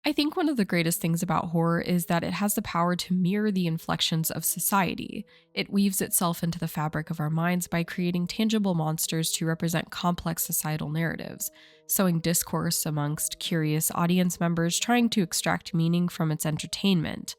I think one of the greatest things about horror is that it has the power to mirror the inflections of society. It weaves itself into the fabric of our minds by creating tangible monsters to represent complex societal narratives, sowing discourse amongst curious audience members trying to extract meaning from its entertainment.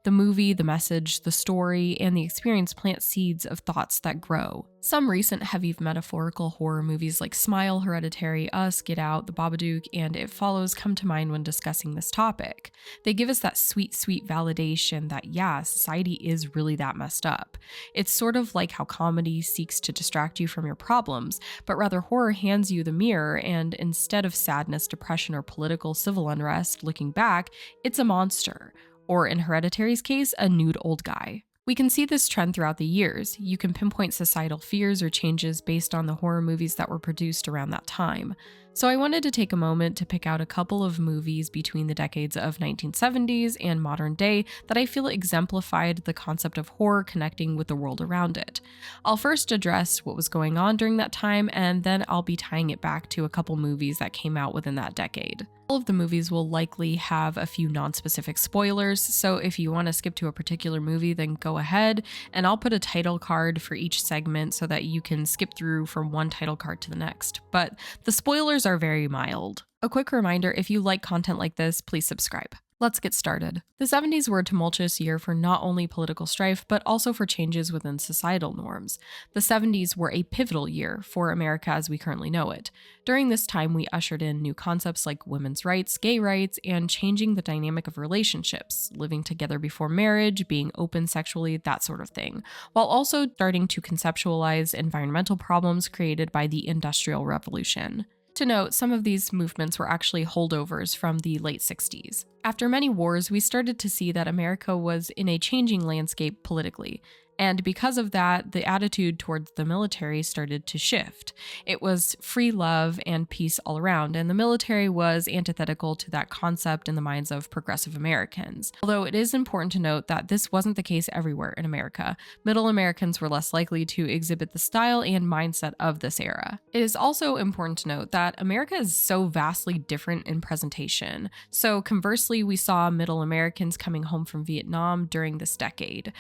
The movie, the message, the story, and the experience plant seeds of thoughts that grow. Some recent heavy metaphorical horror movies like Smile, Hereditary, Us, Get Out, The Babadook, and It Follows come to mind when discussing this topic. They give us that sweet, sweet validation that, yeah, society is really that messed up. It's sort of like how comedy seeks to distract you from your problems, but rather horror hands you the mirror, and instead of sadness, depression, or political civil unrest looking back, it's a monster. Or in Hereditary's case, a nude old guy. We can see this trend throughout the years. You can pinpoint societal fears or changes based on the horror movies that were produced around that time. So I wanted to take a moment to pick out a couple of movies between the decades of 1970s and modern day that I feel exemplified the concept of horror connecting with the world around it. I'll first address what was going on during that time, and then I'll be tying it back to a couple movies that came out within that decade. All of the movies will likely have a few non-specific spoilers, so if you want to skip to a particular movie, then go ahead, and I'll put a title card for each segment so that you can skip through from one title card to the next. But the spoilers are very mild. A quick reminder, if you like content like this, please subscribe. Let's get started. The 70s were a tumultuous year for not only political strife, but also for changes within societal norms. The 70s were a pivotal year for America as we currently know it. During this time, we ushered in new concepts like women's rights, gay rights, and changing the dynamic of relationships, living together before marriage, being open sexually, that sort of thing, while also starting to conceptualize environmental problems created by the Industrial Revolution. To note, some of these movements were actually holdovers from the late 60s. After many wars, we started to see that America was in a changing landscape politically, and because of that, the attitude towards the military started to shift. It was free love and peace all around, and the military was antithetical to that concept in the minds of progressive Americans. Although it is important to note that this wasn't the case everywhere in America. Middle Americans were less likely to exhibit the style and mindset of this era. It is also important to note that America is so vastly different in presentation. So conversely, we saw Middle Americans coming home from Vietnam during this decade,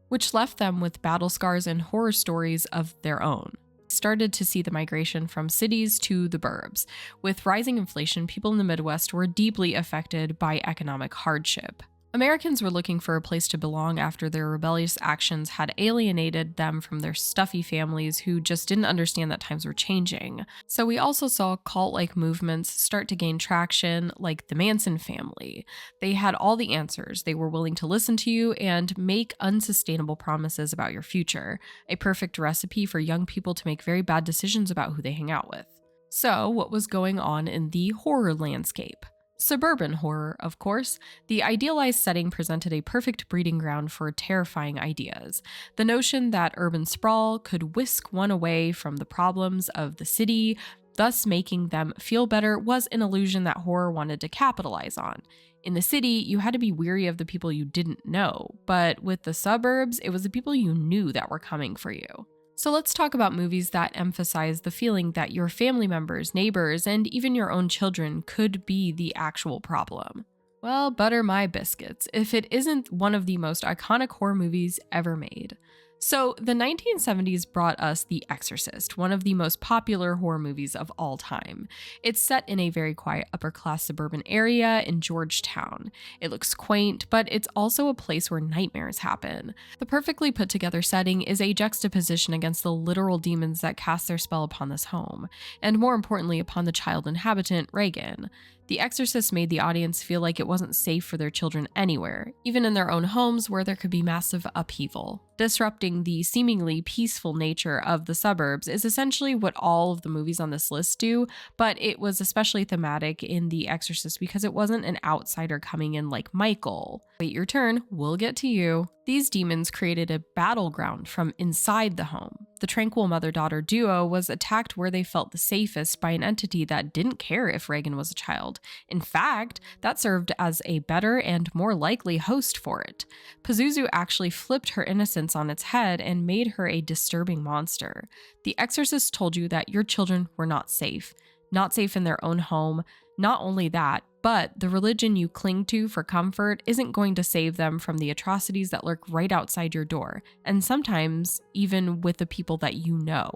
which left them with battle scars and horror stories of their own. Started to see the migration from cities to the burbs. With rising inflation, people in the Midwest were deeply affected by economic hardship. Americans were looking for a place to belong after their rebellious actions had alienated them from their stuffy families who just didn't understand that times were changing. So we also saw cult-like movements start to gain traction, like the Manson family. They had all the answers. They were willing to listen to you and make unsustainable promises about your future. A perfect recipe for young people to make very bad decisions about who they hang out with. So what was going on in the horror landscape? Suburban horror, of course. The idealized setting presented a perfect breeding ground for terrifying ideas. The notion that urban sprawl could whisk one away from the problems of the city, thus making them feel better, was an illusion that horror wanted to capitalize on. In the city, you had to be weary of the people you didn't know, but with the suburbs, it was the people you knew that were coming for you. So let's talk about movies that emphasize the feeling that your family members, neighbors, and even your own children could be the actual problem. Well, butter my biscuits, if it isn't one of the most iconic horror movies ever made. So, the 1970s brought us The Exorcist, one of the most popular horror movies of all time. It's set in a very quiet upper-class suburban area in Georgetown. It looks quaint, but it's also a place where nightmares happen. The perfectly put-together setting is a juxtaposition against the literal demons that cast their spell upon this home, and more importantly, upon the child inhabitant, Reagan. The Exorcist made the audience feel like it wasn't safe for their children anywhere, even in their own homes where there could be massive upheaval. Disrupting the seemingly peaceful nature of the suburbs is essentially what all of the movies on this list do, but it was especially thematic in The Exorcist because it wasn't an outsider coming in like Michael. Wait your turn, we'll get to you. These demons created a battleground from inside the home. The tranquil mother-daughter duo was attacked where they felt the safest by an entity that didn't care if Reagan was a child. In fact, that served as a better and more likely host for it. Pazuzu actually flipped her innocence on its head and made her a disturbing monster. The Exorcist told you that your children were not safe in their own home, Not only that, but the religion you cling to for comfort isn't going to save them from the atrocities that lurk right outside your door, and sometimes even with the people that you know.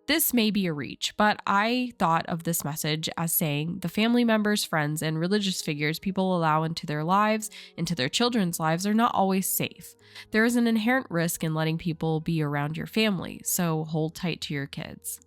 This may be a reach, but I thought of this message as saying the family members, friends, and religious figures people allow into their lives, into their children's lives, are not always safe. There is an inherent risk in letting people be around your family, so hold tight to your kids.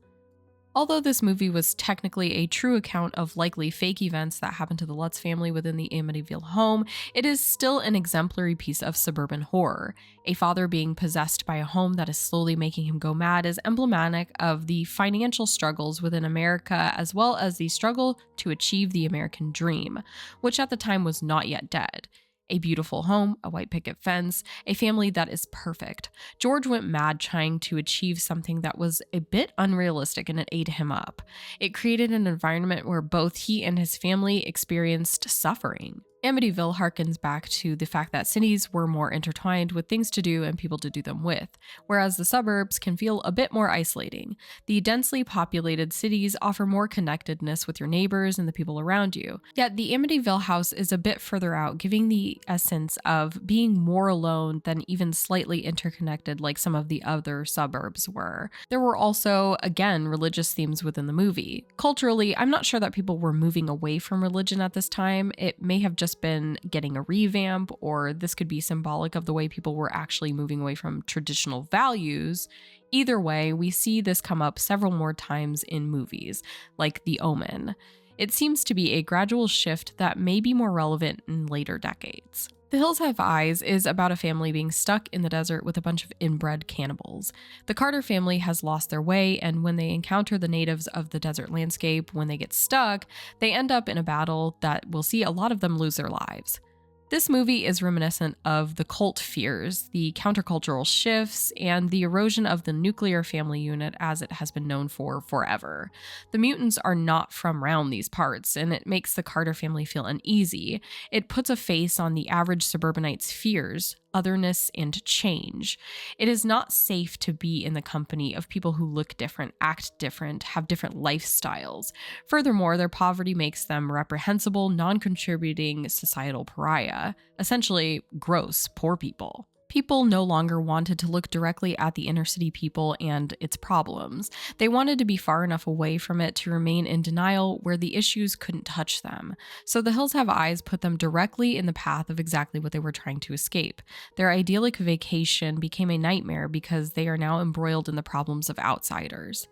Although this movie was technically a true account of likely fake events that happened to the Lutz family within the Amityville home, it is still an exemplary piece of suburban horror. A father being possessed by a home that is slowly making him go mad is emblematic of the financial struggles within America, as well as the struggle to achieve the American dream, which at the time was not yet dead. A beautiful home, a white picket fence, a family that is perfect. George went mad trying to achieve something that was a bit unrealistic, and it ate him up. It created an environment where both he and his family experienced suffering. Amityville harkens back to the fact that cities were more intertwined with things to do and people to do them with, whereas the suburbs can feel a bit more isolating. The densely populated cities offer more connectedness with your neighbors and the people around you. Yet the Amityville house is a bit further out, giving the essence of being more alone than even slightly interconnected like some of the other suburbs were. There were also, again, religious themes within the movie. Culturally, I'm not sure that people were moving away from religion at this time. It may have just been getting a revamp, or this could be symbolic of the way people were actually moving away from traditional values. Either way, we see this come up several more times in movies, like The Omen. It seems to be a gradual shift that may be more relevant in later decades. The Hills Have Eyes is about a family being stuck in the desert with a bunch of inbred cannibals. The Carter family has lost their way, and when they encounter the natives of the desert landscape, when they get stuck, they end up in a battle that will see a lot of them lose their lives. This movie is reminiscent of the cult fears, the countercultural shifts, and the erosion of the nuclear family unit as it has been known for forever. The mutants are not from round these parts, and it makes the Carter family feel uneasy. It puts a face on the average suburbanite's fears, otherness, and change. It is not safe to be in the company of people who look different, act different, have different lifestyles. Furthermore, their poverty makes them reprehensible, non-contributing societal pariah, essentially gross, poor people. People no longer wanted to look directly at the inner city people and its problems. They wanted to be far enough away from it to remain in denial where the issues couldn't touch them. So The Hills Have Eyes put them directly in the path of exactly what they were trying to escape. Their idyllic vacation became a nightmare because they are now embroiled in the problems of outsiders.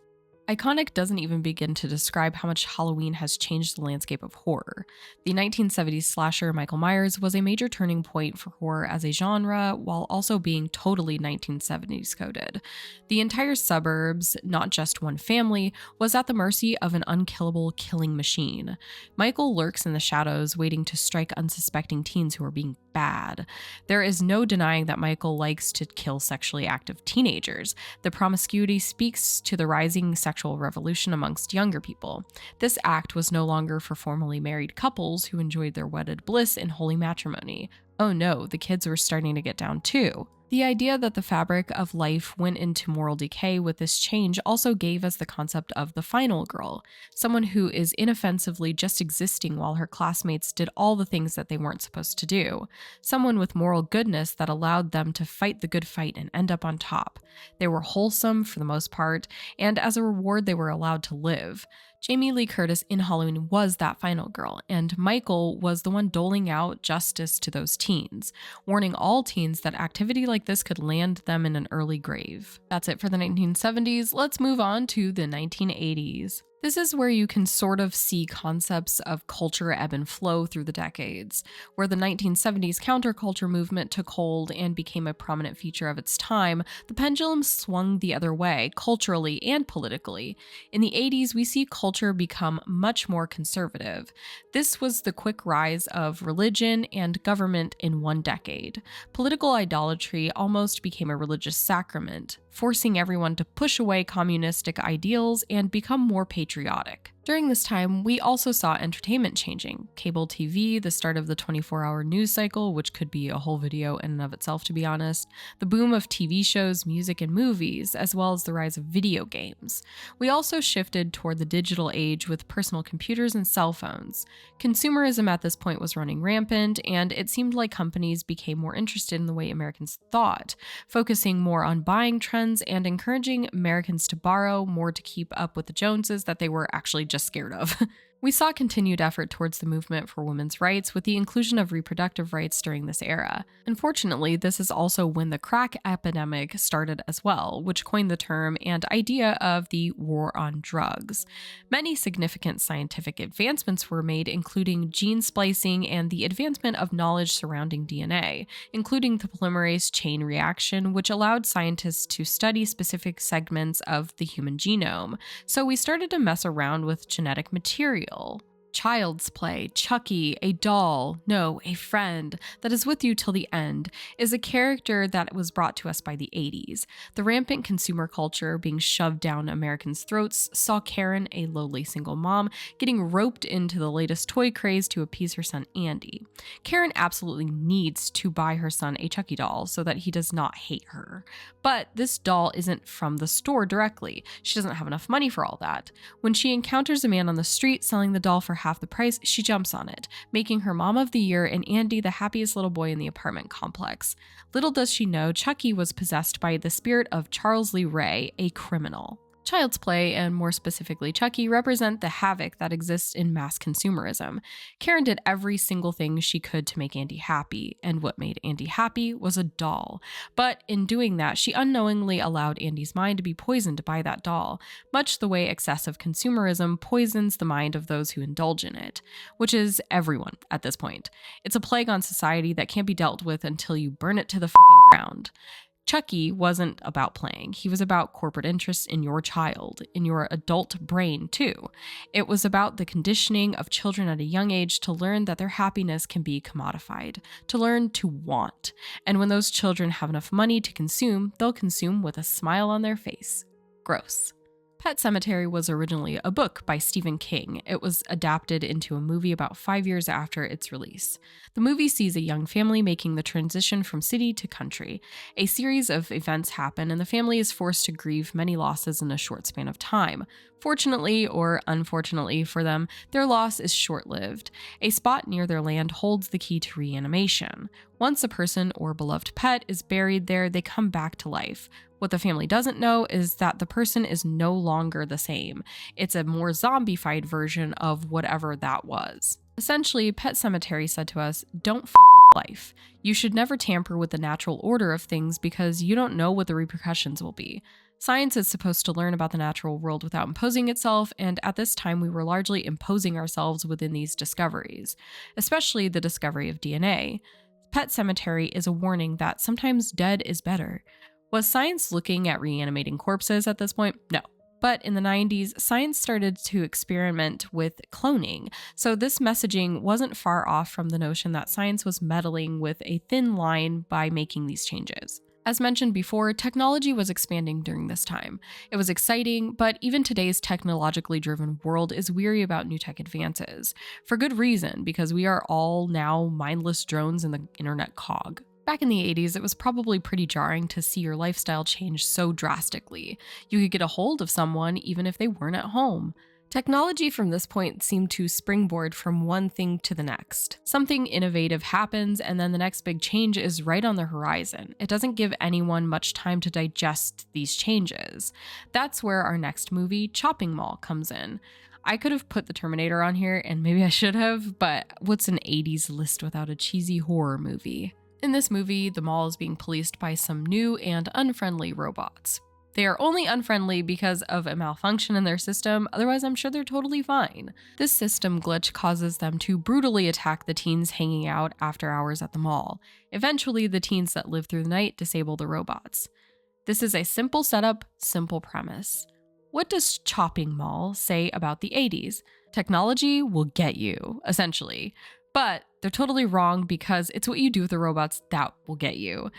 Iconic doesn't even begin to describe how much Halloween has changed the landscape of horror. The 1970s slasher Michael Myers was a major turning point for horror as a genre, while also being totally 1970s coded. The entire suburbs, not just one family, was at the mercy of an unkillable killing machine. Michael lurks in the shadows, waiting to strike unsuspecting teens who are being bad. There is no denying that Michael likes to kill sexually active teenagers. The promiscuity speaks to the rising sexual revolution amongst younger people. This act was no longer for formerly married couples who enjoyed their wedded bliss in holy matrimony. Oh no, the kids were starting to get down too. The idea that the fabric of life went into moral decay with this change also gave us the concept of the final girl, someone who is inoffensively just existing while her classmates did all the things that they weren't supposed to do. Someone with moral goodness that allowed them to fight the good fight and end up on top. They were wholesome for the most part, and as a reward they were allowed to live. Jamie Lee Curtis in Halloween was that final girl, and Michael was the one doling out justice to those teens, warning all teens that activity like this could land them in an early grave. That's it for the 1970s. Let's move on to the 1980s. This is where you can sort of see concepts of culture ebb and flow through the decades, where the 1970s counterculture movement took hold and became a prominent feature of its time. The pendulum swung the other way, culturally and politically. In the 80s, we see culture become much more conservative. This was the quick rise of religion and government in one decade. Political idolatry almost became a religious sacrament, forcing everyone to push away communistic ideals and become more patriotic. During this time, we also saw entertainment changing. Cable TV, the start of the 24-hour news cycle, which could be a whole video in and of itself, to be honest, the boom of TV shows, music, and movies, as well as the rise of video games. We also shifted toward the digital age with personal computers and cell phones. Consumerism at this point was running rampant, and it seemed like companies became more interested in the way Americans thought, focusing more on buying trends and encouraging Americans to borrow more to keep up with the Joneses that they were actually just scared of. We saw continued effort towards the movement for women's rights with the inclusion of reproductive rights during this era. Unfortunately, this is also when the crack epidemic started as well, which coined the term and idea of the war on drugs. Many significant scientific advancements were made, including gene splicing and the advancement of knowledge surrounding DNA, including the polymerase chain reaction, which allowed scientists to study specific segments of the human genome. So we started to mess around with genetic material. Child's Play, Chucky, a doll, no, a friend that is with you till the end, is a character that was brought to us by the 80s. The rampant consumer culture being shoved down Americans' throats saw Karen, a lowly single mom, getting roped into the latest toy craze to appease her son Andy. Karen absolutely needs to buy her son a Chucky doll so that he does not hate her. But this doll isn't from the store directly. She doesn't have enough money for all that. When she encounters a man on the street selling the doll for half the price, she jumps on it, making her mom of the year and Andy the happiest little boy in the apartment complex. Little does she know, Chucky was possessed by the spirit of Charles Lee Ray, a criminal. Child's Play, and more specifically Chucky, represent the havoc that exists in mass consumerism. Karen did every single thing she could to make Andy happy, and what made Andy happy was a doll. But in doing that, she unknowingly allowed Andy's mind to be poisoned by that doll, much the way excessive consumerism poisons the mind of those who indulge in it, which is everyone at this point. It's a plague on society that can't be dealt with until you burn it to the fucking ground. Chucky wasn't about playing. He was about corporate interests in your child, in your adult brain too. It was about the conditioning of children at a young age to learn that their happiness can be commodified, to learn to want. And when those children have enough money to consume, they'll consume with a smile on their face. Gross. Pet Semetary was originally a book by Stephen King. It was adapted into a movie about 5 years after its release. The movie sees a young family making the transition from city to country. A series of events happen, and the family is forced to grieve many losses in a short span of time. Fortunately or unfortunately for them, their loss is short-lived. A spot near their land holds the key to reanimation. Once a person or beloved pet is buried there, they come back to life. What the family doesn't know is that the person is no longer the same. It's a more zombified version of whatever that was. Essentially, Pet Semetary said to us, don't f*** with life. You should never tamper with the natural order of things because you don't know what the repercussions will be. Science is supposed to learn about the natural world without imposing itself, and at this time we were largely imposing ourselves within these discoveries, especially the discovery of DNA. Pet Semetary is a warning that sometimes dead is better. Was science looking at reanimating corpses at this point? No. But in the 90s, science started to experiment with cloning, so this messaging wasn't far off from the notion that science was meddling with a thin line by making these changes. As mentioned before, technology was expanding during this time. It was exciting, but even today's technologically driven world is weary about new tech advances. For good reason, because we are all now mindless drones in the internet cog. Back in the 80s, it was probably pretty jarring to see your lifestyle change so drastically. You could get a hold of someone even if they weren't at home. Technology from this point seemed to springboard from one thing to the next. Something innovative happens, and then the next big change is right on the horizon. It doesn't give anyone much time to digest these changes. That's where our next movie, Chopping Mall, comes in. I could have put The Terminator on here, and maybe I should have, but what's an 80s list without a cheesy horror movie? In this movie, the mall is being policed by some new and unfriendly robots. They are only unfriendly because of a malfunction in their system, otherwise I'm sure they're totally fine. This system glitch causes them to brutally attack the teens hanging out after hours at the mall. Eventually, the teens that live through the night disable the robots. This is a simple setup, simple premise. What does Chopping Mall say about the 80s? Technology will get you, essentially. But they're totally wrong because it's what you do with the robots that will get you.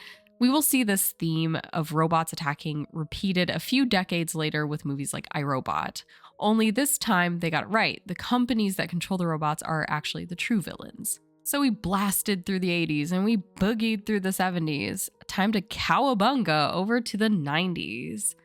We will see this theme of robots attacking repeated a few decades later with movies like iRobot. Only this time they got it right. The companies that control the robots are actually the true villains. So we blasted through the 80s and we boogied through the 70s. Time to cowabunga over to the 90s.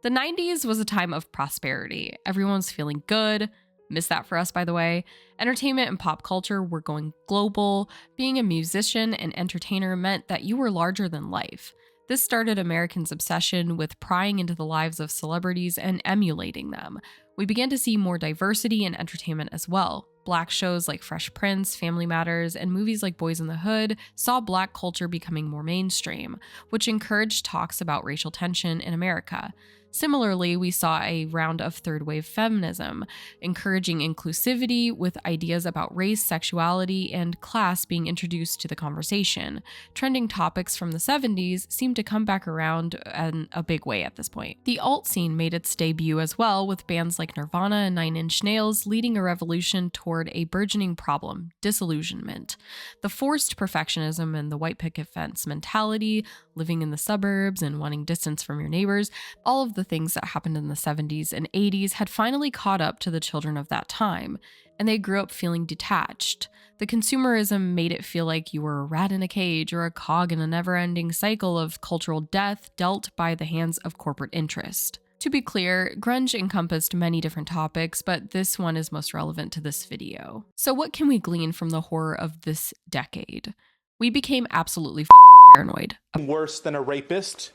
The 90s was a time of prosperity. Everyone was feeling good. Missed that for us, by the way. Entertainment and pop culture were going global. Being a musician and entertainer meant that you were larger than life. This started Americans' obsession with prying into the lives of celebrities and emulating them. We began to see more diversity in entertainment as well. Black shows like Fresh Prince, Family Matters, and movies like Boys in the Hood saw Black culture becoming more mainstream, which encouraged talks about racial tension in America. Similarly, we saw a round of third-wave feminism, encouraging inclusivity with ideas about race, sexuality, and class being introduced to the conversation. Trending topics from the 70s seemed to come back around in a big way at this point. The alt scene made its debut as well, with bands like Nirvana and Nine Inch Nails leading a revolution toward a burgeoning problem: disillusionment. The forced perfectionism and the white picket fence mentality, living in the suburbs and wanting distance from your neighbors, all of the things that happened in the 70s and 80s had finally caught up to the children of that time, and they grew up feeling detached. The consumerism made it feel like you were a rat in a cage or a cog in a never-ending cycle of cultural death dealt by the hands of corporate interest. To be clear, grunge encompassed many different topics, but this one is most relevant to this video. So what can we glean from the horror of this decade? We became absolutely fucking paranoid. Worse than a rapist?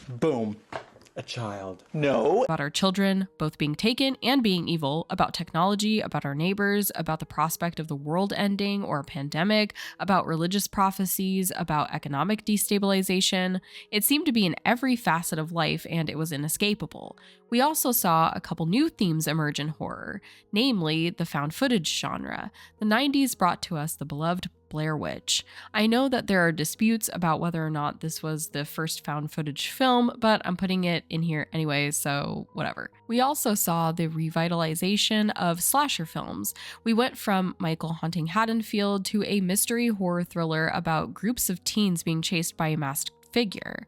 Boom. A child. No. About our children, both being taken and being evil, about technology, about our neighbors, about the prospect of the world ending or a pandemic, about religious prophecies, about economic destabilization. It seemed to be in every facet of life, and it was inescapable. We also saw a couple new themes emerge in horror, namely the found footage genre. The 90s brought to us the beloved Blair Witch. I know that there are disputes about whether or not this was the first found footage film, but I'm putting it in here anyway, so whatever. We also saw the revitalization of slasher films. We went from Michael haunting Haddonfield to a mystery horror thriller about groups of teens being chased by a masked figure.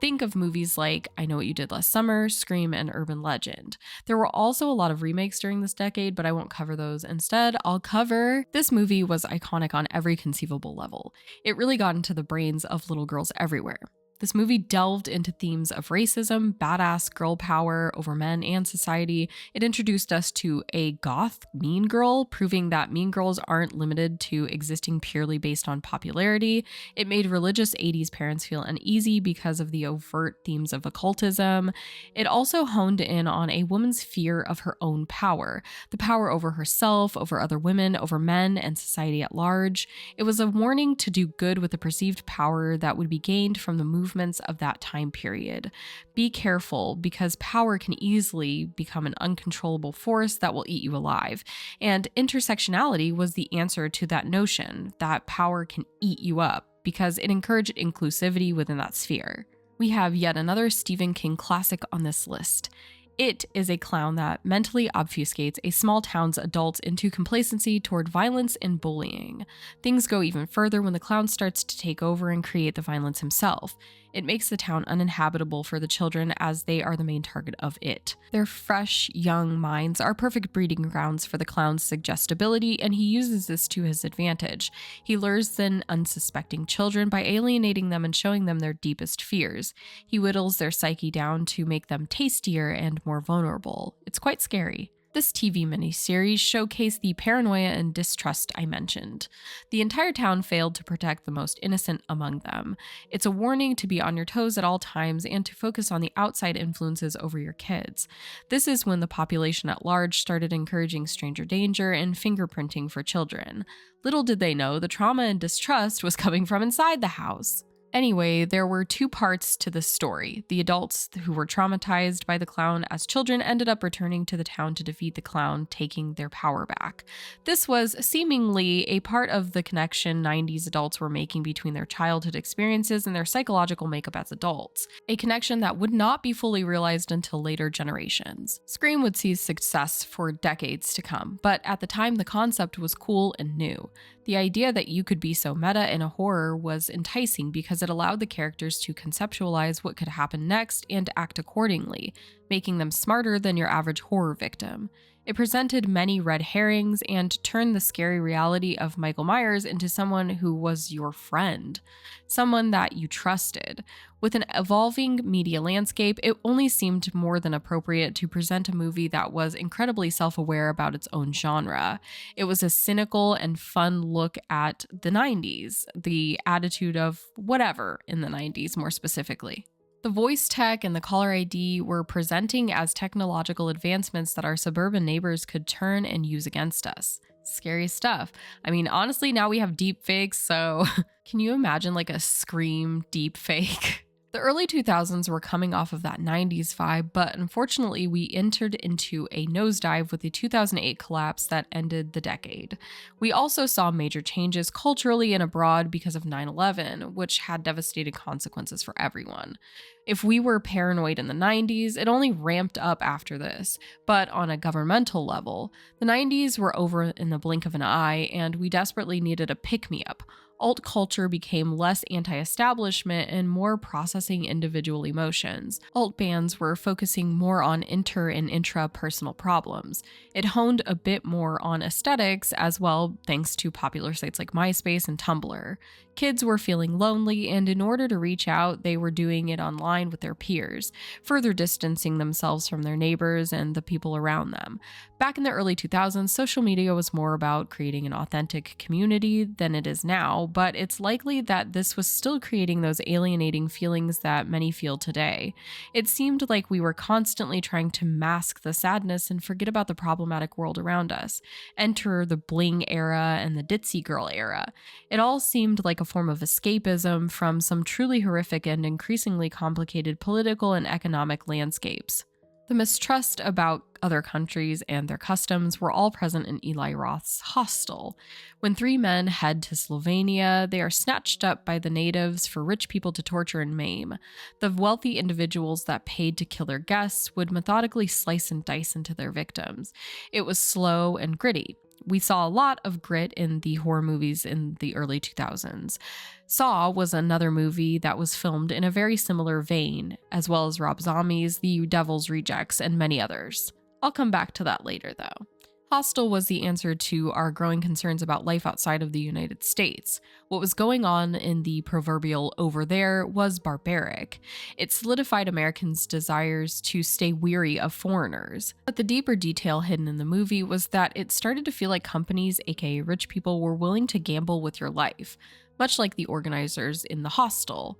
Think of movies like I Know What You Did Last Summer, Scream, and Urban Legend. There were also a lot of remakes during this decade, but I won't cover those. Instead, I'll cover this movie was iconic on every conceivable level. It really got into the brains of little girls everywhere. This movie delved into themes of racism, badass girl power over men and society. It introduced us to a goth mean girl, proving that mean girls aren't limited to existing purely based on popularity. It made religious 80s parents feel uneasy because of the overt themes of occultism. It also honed in on a woman's fear of her own power, the power over herself, over other women, over men, and society at large. It was a warning to do good with the perceived power that would be gained from the movements of that time period. Be careful, because power can easily become an uncontrollable force that will eat you alive. And intersectionality was the answer to that notion that power can eat you up, because it encouraged inclusivity within that sphere. We have yet another Stephen King classic on this list. It is a clown that mentally obfuscates a small town's adults into complacency toward violence and bullying. Things go even further when the clown starts to take over and create the violence himself. It makes the town uninhabitable for the children, as they are the main target of it. Their fresh, young minds are perfect breeding grounds for the clown's suggestibility, and he uses this to his advantage. He lures the unsuspecting children by alienating them and showing them their deepest fears. He whittles their psyche down to make them tastier and more vulnerable. It's quite scary. This TV miniseries showcased the paranoia and distrust I mentioned. The entire town failed to protect the most innocent among them. It's a warning to be on your toes at all times and to focus on the outside influences over your kids. This is when the population at large started encouraging stranger danger and fingerprinting for children. Little did they know the trauma and distrust was coming from inside the house. Anyway, there were two parts to this story. The adults who were traumatized by the clown as children ended up returning to the town to defeat the clown, taking their power back. This was seemingly a part of the connection 90s adults were making between their childhood experiences and their psychological makeup as adults, a connection that would not be fully realized until later generations. Scream would see success for decades to come, but at the time the concept was cool and new. The idea that you could be so meta in a horror was enticing because it allowed the characters to conceptualize what could happen next and act accordingly, making them smarter than your average horror victim. It presented many red herrings and turned the scary reality of Michael Myers into someone who was your friend, someone that you trusted. With an evolving media landscape, it only seemed more than appropriate to present a movie that was incredibly self-aware about its own genre. It was a cynical and fun look at the 90s, the attitude of whatever in the 90s more specifically. The voice tech and the caller ID were presenting as technological advancements that our suburban neighbors could turn and use against us. Scary stuff. I mean, honestly, now we have deep fakes, so can you imagine like a Scream deep fake? The early 2000s were coming off of that 90s vibe, but unfortunately we entered into a nosedive with the 2008 collapse that ended the decade. We also saw major changes culturally and abroad because of 9/11, which had devastating consequences for everyone. If we were paranoid in the 90s, it only ramped up after this. But on a governmental level, the 90s were over in the blink of an eye, and we desperately needed a pick-me-up. Alt culture became less anti-establishment and more processing individual emotions. Alt bands were focusing more on inter and intra-personal problems. It honed a bit more on aesthetics as well, thanks to popular sites like MySpace and Tumblr. Kids were feeling lonely, and in order to reach out, they were doing it online with their peers, further distancing themselves from their neighbors and the people around them. Back in the early 2000s, social media was more about creating an authentic community than it is now, but it's likely that this was still creating those alienating feelings that many feel today. It seemed like we were constantly trying to mask the sadness and forget about the problematic world around us. Enter the bling era and the ditzy girl era. It all seemed like a form of escapism from some truly horrific and increasingly complicated political and economic landscapes. The mistrust about other countries and their customs were all present in Eli Roth's Hostel. When three men head to Slovenia, they are snatched up by the natives for rich people to torture and maim. The wealthy individuals that paid to kill their guests would methodically slice and dice into their victims. It was slow and gritty. We saw a lot of grit in the horror movies in the early 2000s. Saw was another movie that was filmed in a very similar vein, as well as Rob Zombie's The Devil's Rejects and many others. I'll come back to that later though. Hostel was the answer to our growing concerns about life outside of the United States. What was going on in the proverbial over there was barbaric. It solidified Americans' desires to stay weary of foreigners. But the deeper detail hidden in the movie was that it started to feel like companies, aka rich people, were willing to gamble with your life, much like the organizers in the Hostel.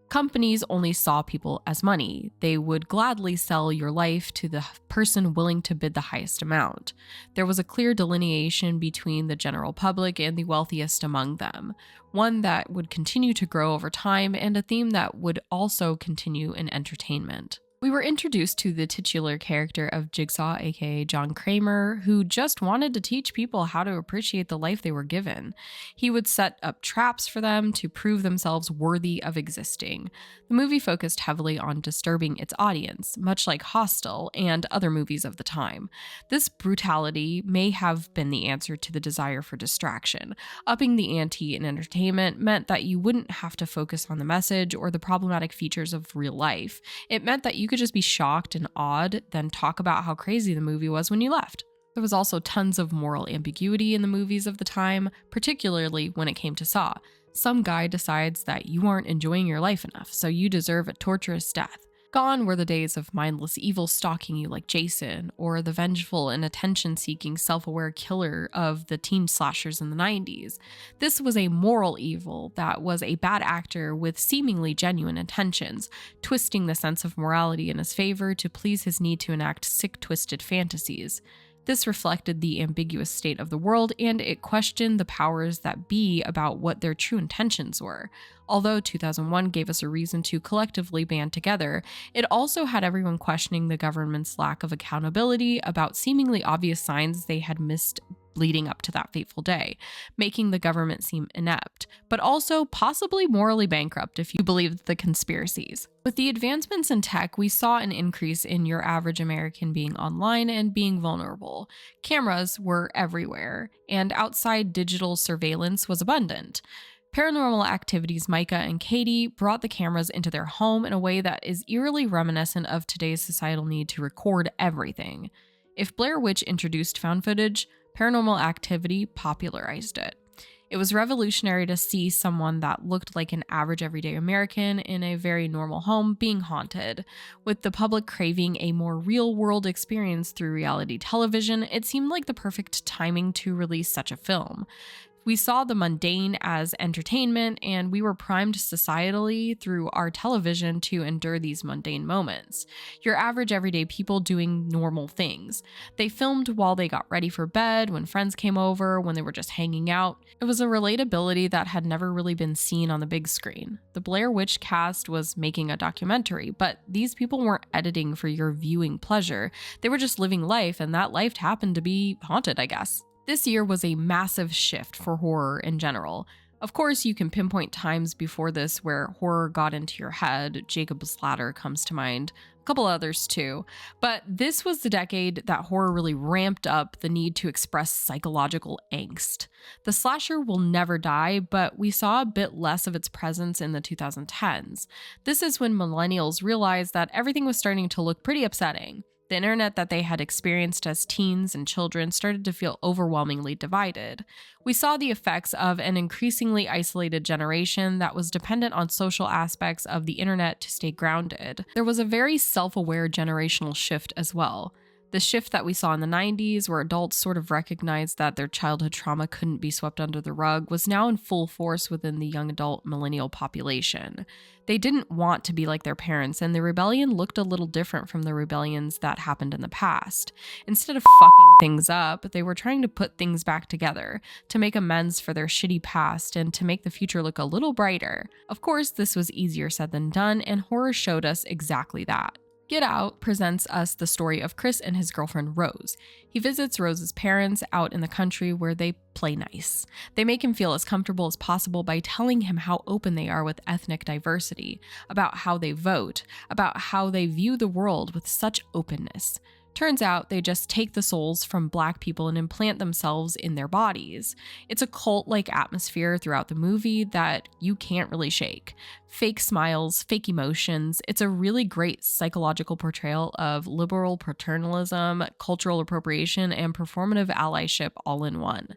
Companies only saw people as money. They would gladly sell your life to the person willing to bid the highest amount. There was a clear delineation between the general public and the wealthiest among them, one that would continue to grow over time and a theme that would also continue in entertainment. We were introduced to the titular character of Jigsaw, aka John Kramer, who just wanted to teach people how to appreciate the life they were given. He would set up traps for them to prove themselves worthy of existing. The movie focused heavily on disturbing its audience, much like Hostel and other movies of the time. This brutality may have been the answer to the desire for distraction. Upping the ante in entertainment meant that you wouldn't have to focus on the message or the problematic features of real life. It meant that you could just be shocked and awed, then talk about how crazy the movie was when you left. There was also tons of moral ambiguity in the movies of the time, particularly when it came to Saw. Some guy decides that you aren't enjoying your life enough, so you deserve a torturous death. Gone were the days of mindless evil stalking you like Jason, or the vengeful and attention-seeking self-aware killer of the teen slashers in the 90s. This was a moral evil that was a bad actor with seemingly genuine intentions, twisting the sense of morality in his favor to please his need to enact sick, twisted fantasies. This reflected the ambiguous state of the world, and it questioned the powers that be about what their true intentions were. Although 2001 gave us a reason to collectively band together, it also had everyone questioning the government's lack of accountability about seemingly obvious signs they had missed leading up to that fateful day, making the government seem inept, but also possibly morally bankrupt if you believe the conspiracies. With the advancements in tech, we saw an increase in your average American being online and being vulnerable. Cameras were everywhere, and outside digital surveillance was abundant. Paranormal Activity's Micah and Katie brought the cameras into their home in a way that is eerily reminiscent of today's societal need to record everything. If Blair Witch introduced found footage, Paranormal Activity popularized it. It was revolutionary to see someone that looked like an average everyday American in a very normal home being haunted. With the public craving a more real-world experience through reality television, it seemed like the perfect timing to release such a film. We saw the mundane as entertainment, and we were primed societally through our television to endure these mundane moments. Your average everyday people doing normal things. They filmed while they got ready for bed, when friends came over, when they were just hanging out. It was a relatability that had never really been seen on the big screen. The Blair Witch cast was making a documentary, but these people weren't editing for your viewing pleasure. They were just living life, and that life happened to be haunted, I guess. This year was a massive shift for horror in general. Of course, you can pinpoint times before this where horror got into your head. Jacob's Ladder comes to mind, a couple others too. But this was the decade that horror really ramped up the need to express psychological angst. The slasher will never die, but we saw a bit less of its presence in the 2010s. This is when millennials realized that everything was starting to look pretty upsetting. The internet that they had experienced as teens and children started to feel overwhelmingly divided. We saw the effects of an increasingly isolated generation that was dependent on social aspects of the internet to stay grounded. There was a very self-aware generational shift as well. The shift that we saw in the 90s, where adults sort of recognized that their childhood trauma couldn't be swept under the rug, was now in full force within the young adult millennial population. They didn't want to be like their parents, and the rebellion looked a little different from the rebellions that happened in the past. Instead of fucking things up, they were trying to put things back together, to make amends for their shitty past, and to make the future look a little brighter. Of course, this was easier said than done, and horror showed us exactly that. Get Out presents us the story of Chris and his girlfriend Rose. He visits Rose's parents out in the country where they play nice. They make him feel as comfortable as possible by telling him how open they are with ethnic diversity, about how they vote, about how they view the world with such openness. Turns out they just take the souls from Black people and implant themselves in their bodies. It's a cult-like atmosphere throughout the movie that you can't really shake. Fake smiles, fake emotions. It's a really great psychological portrayal of liberal paternalism, cultural appropriation, and performative allyship all in one.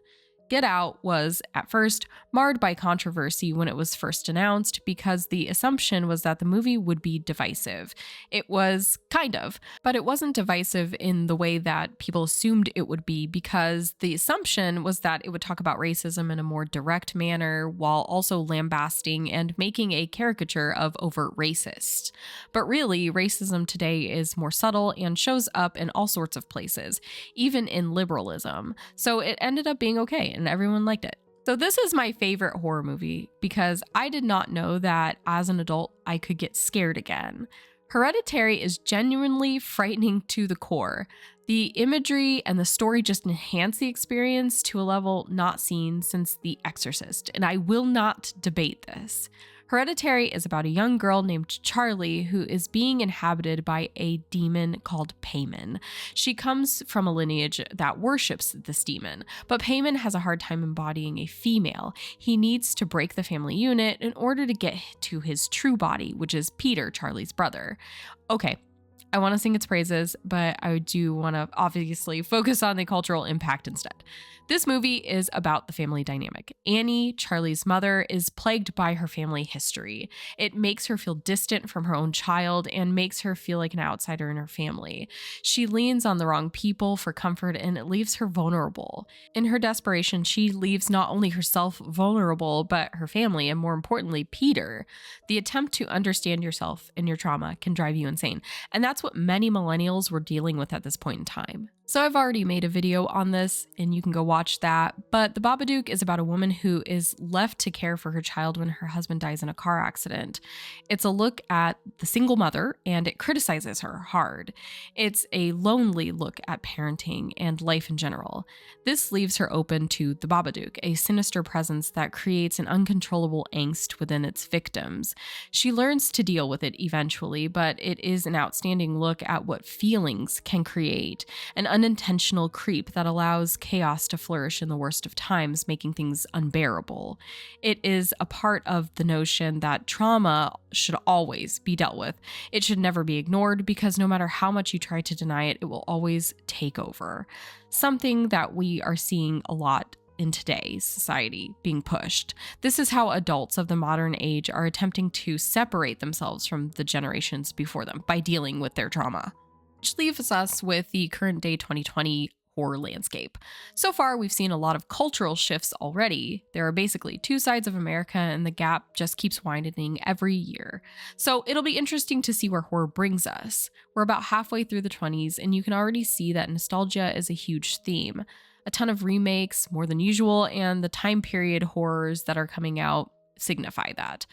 Get Out was, at first, marred by controversy when it was first announced because the assumption was that the movie would be divisive. It was kind of, but it wasn't divisive in the way that people assumed it would be, because the assumption was that it would talk about racism in a more direct manner while also lambasting and making a caricature of overt racists. But really, racism today is more subtle and shows up in all sorts of places, even in liberalism. So it ended up being okay, and everyone liked it. So this is my favorite horror movie because I did not know that as an adult I could get scared again. Hereditary is genuinely frightening to the core. The imagery and the story just enhance the experience to a level not seen since The Exorcist, and I will not debate this. Hereditary is about a young girl named Charlie who is being inhabited by a demon called Payman. She comes from a lineage that worships this demon, but Payman has a hard time embodying a female. He needs to break the family unit in order to get to his true body, which is Peter, Charlie's brother. Okay, I want to sing its praises, but I do want to obviously focus on the cultural impact instead. This movie is about the family dynamic. Annie, Charlie's mother, is plagued by her family history. It makes her feel distant from her own child and makes her feel like an outsider in her family. She leans on the wrong people for comfort, and it leaves her vulnerable. In her desperation, she leaves not only herself vulnerable, but her family, and more importantly, Peter. The attempt to understand yourself and your trauma can drive you insane, and that's what many millennials were dealing with at this point in time. So I've already made a video on this and you can go watch that, but The Babadook is about a woman who is left to care for her child when her husband dies in a car accident. It's a look at the single mother and it criticizes her hard. It's a lonely look at parenting and life in general. This leaves her open to the Babadook, a sinister presence that creates an uncontrollable angst within its victims. She learns to deal with it eventually, but it is an outstanding look at what feelings can create. An unintentional creep that allows chaos to flourish in the worst of times, making things unbearable. It is a part of the notion that trauma should always be dealt with. It should never be ignored because no matter how much you try to deny it, it will always take over. Something that we are seeing a lot in today's society being pushed. This is how adults of the modern age are attempting to separate themselves from the generations before them by dealing with their trauma. Which leaves us with the current day 2020 horror landscape. So far, we've seen a lot of cultural shifts already. There are basically two sides of America, and the gap just keeps widening every year. So it'll be interesting to see where horror brings us. We're about halfway through the 20s, and you can already see that nostalgia is a huge theme. A ton of remakes, more than usual, and the time period horrors that are coming out signify that.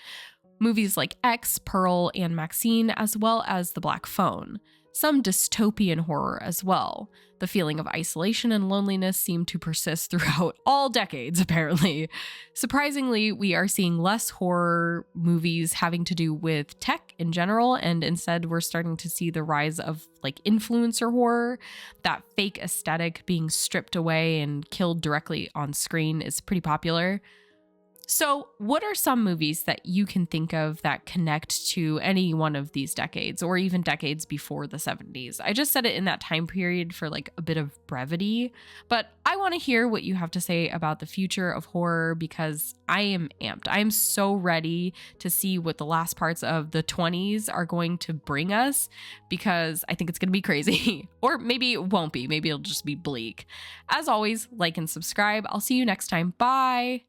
Movies like X, Pearl, and Maxine, as well as The Black Phone. Some dystopian horror as well. The feeling of isolation and loneliness seem to persist throughout all decades, apparently. Surprisingly, we are seeing less horror movies having to do with tech in general, and instead we're starting to see the rise of influencer horror. That fake aesthetic being stripped away and killed directly on screen is pretty popular. So, what are some movies that you can think of that connect to any one of these decades, or even decades before the 70s? I just said it in that time period for a bit of brevity, but I want to hear what you have to say about the future of horror because I am amped. I am so ready to see what the last parts of the 20s are going to bring us because I think it's going to be crazy. Or maybe it won't be. Maybe it'll just be bleak. As always, like and subscribe. I'll see you next time. Bye.